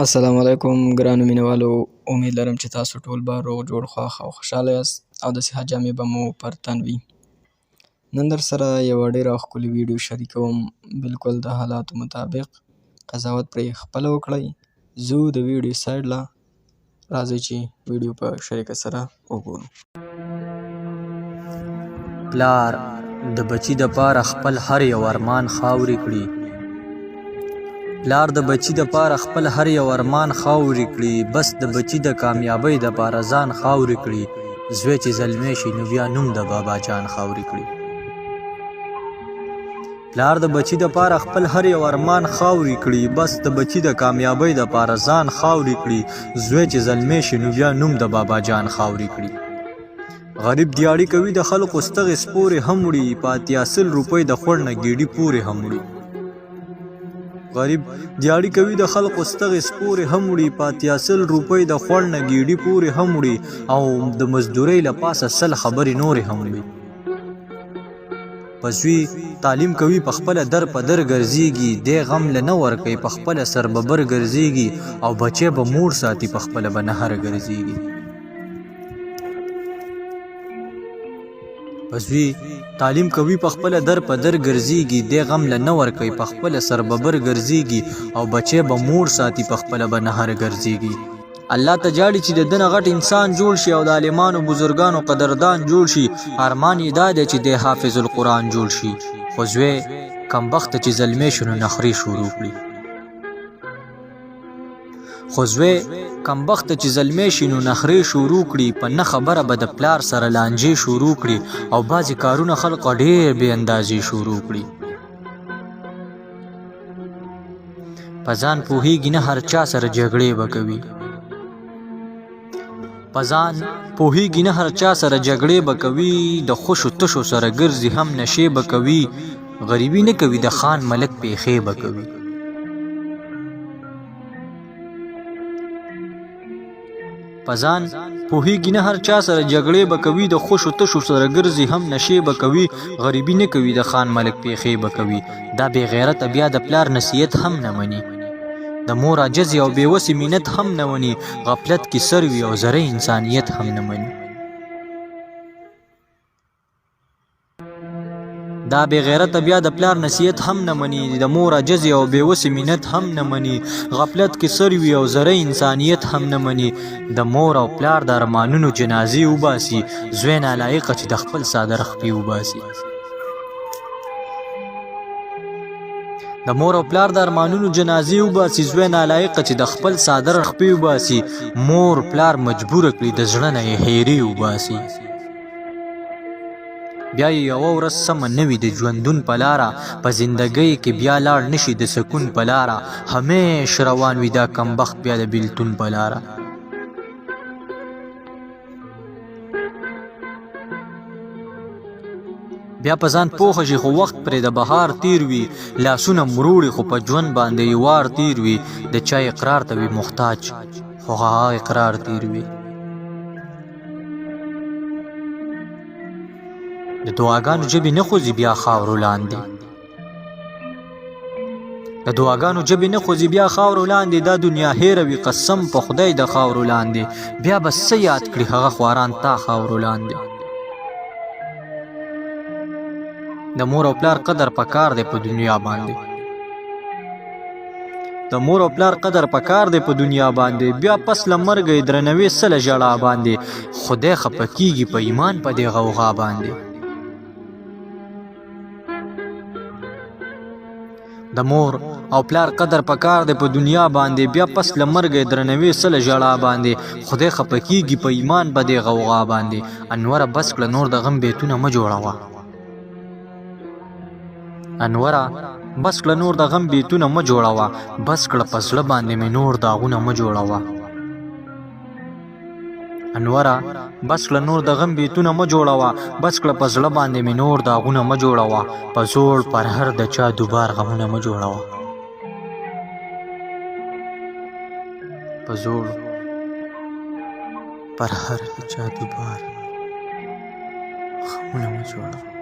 السلام علیکم ګرانو مینوالو، امید لرم چې تاسو ټول به روغ جوړ خوښ او خوشحاله یاست او د صحت جامې به مو پر تن وي. نن در سره یوه ډېره ښکلې ویډیو شریکوم، بالکل د حالاتو مطابق قضاوت پرې خپله وکړئ. زه د ویډیو سایډ له راځئ چې ویډیو په شریکه سره وګورو. پلار د بچی د پاره خپل هر یو ارمان خاورې کړي. پلار د بچی د پاره خپل هر یو ارمان خاورې کړي، بس د بچی د کامیابۍ د پاره ځان خاورې کړي. زوی چې زلمی شي نو بیا نوم د بابا جان خاورې کړي. پلار د بچی د پاره خپل هر یو ارمان خاورې کړي، بس د بچی د کامیابۍ د پاره ځان خاورې کړي. زوی چې زلمی شي نو بیا نوم د بابا جان خاورې کړي. غریب دیاړي کوي د خلکو ستغې سپورې هم وړي، په 80 روپۍ د خوړ نه ګیډي پورې هم وړي. غریب دیاړي کوي د خلکو ستغې سپورې هم وړي، په 80 روپۍ د خوړ نه ګیډي پورې هم وړي، او د مزدورۍ له پاسه 100 خبرې نورې هم وړي. پسوی تعلیم کوي په خپله در په در ګرځېږي، دی غم له نه ورکوي په خپله سرببر ګرځېږي، او بچی به موړ ساتي په خپله به نهر ګرځېږي. پسوی تعلیم کوي په خپله در په در ګرځېږي، دی غم له نه ورکوي په خپله سرببر ګرځېږي، او بچی به موړ ساتي په خپله به نهر ګرځېږي. الله ته جاړي چې د ده نه غټ انسان جوړ شي، او د عالمانو بزرګانو قدردان جوړ شي. ارمان یې دا دی چې دی حافظ القرآن جوړ شي، خو زوی کمبخته چې زلمی شو نو نخرې شروع کړي. چې زلمی شي نو نخرې شروع کړي، په نه خبره به د پلار سره لانجې شروع کړي، او بعضې کارونه خلق ډېر بې اندازې شروع کړي. په ځان پوهېږي نه هر چا سره جګړې به کوي. د خوشو تشو سره ګرځي هم نشې به کوي، غریبي نه کوي د خان ملک پیښې به کوي. په ځان پوهېږي نه هر چا سره جګړې به کوي، د خوشو تشو سره ګرځي هم نشې به کوي، غریبي نه کوي د خان ملک پیښې به کوي. دا بې غیرته بیا د پلار نصیحت هم نه مني، د مور عجزې او بېوسې مینت هم نه مني، غفلت کې سر وي او ذره انسانیت هم نه مني. دا بې غیرته بیا د پلار نصیحت هم نه مني، د مور عجزې او بېوسې مینت هم نه مني، غفلت کې سر وي او ذره انسانیت هم نه مني. د مور او پلار د ارمانونو جنازې وباسي، زوی نالایقه چې د خپل څادر خپې وباسي. د مور او پلار د ارمانونو جنازې وباسي، زوی نالایقه چې د خپل څادر خپې وباسي. مور پلار مجبوره کړي د زړه نه یې هیرې وباسي. بیا یې یوه ورځ سمه نه وي د ژوندون په لاره، په زندګۍ کې بیا لاړ نشي د سکون په لاره، همیش روان وي دا کمبخت بیا د بیلتون په لاره. بیا په ځان پوهه شي خو وخت پرې د بهار تیر وي، لاسونه مروړي خو په ژوند باندې یې وار تیر وي. د چا اقرار ته وي محتاج خو هغه اقرار تیر وي. د دعاګانو ژبې نه خوځي بیا خاورو لاندې، دا دنیا هیروي قسم په خدای د خاورو لاندې، بیا به څه یاد کړي هغه خواران تا خاورو لاندې. د مور او پلار قدر پکار دی په دنیا باندې، بیا پس له مرګه یې درنوي سله ژړا باندې، خدای خفه کېږي په ایمان په دې غوغا باندې. د مور او پلار قدر پکار دی په دنیا باندې، بیا پس له مرګه یې درنوي سله ژړا باندې، خدای خفه کېږي په ایمان په دې غوغا باندې. انوره بس کړه نور د غم بیتونه مه جوړوه، بس کړه په زړه باندې مې نور داغونه مه جوړوه. بس کړه نور د غم بیتونه مه جوړوه، بس کړه په زړه باندې مې نور داغونه مه جوړوه. په زوړ پر هر د چا دوبار غمونه مه جوړوه، په زوړ پر هر د چا دوبار غمونه مه جوړوه.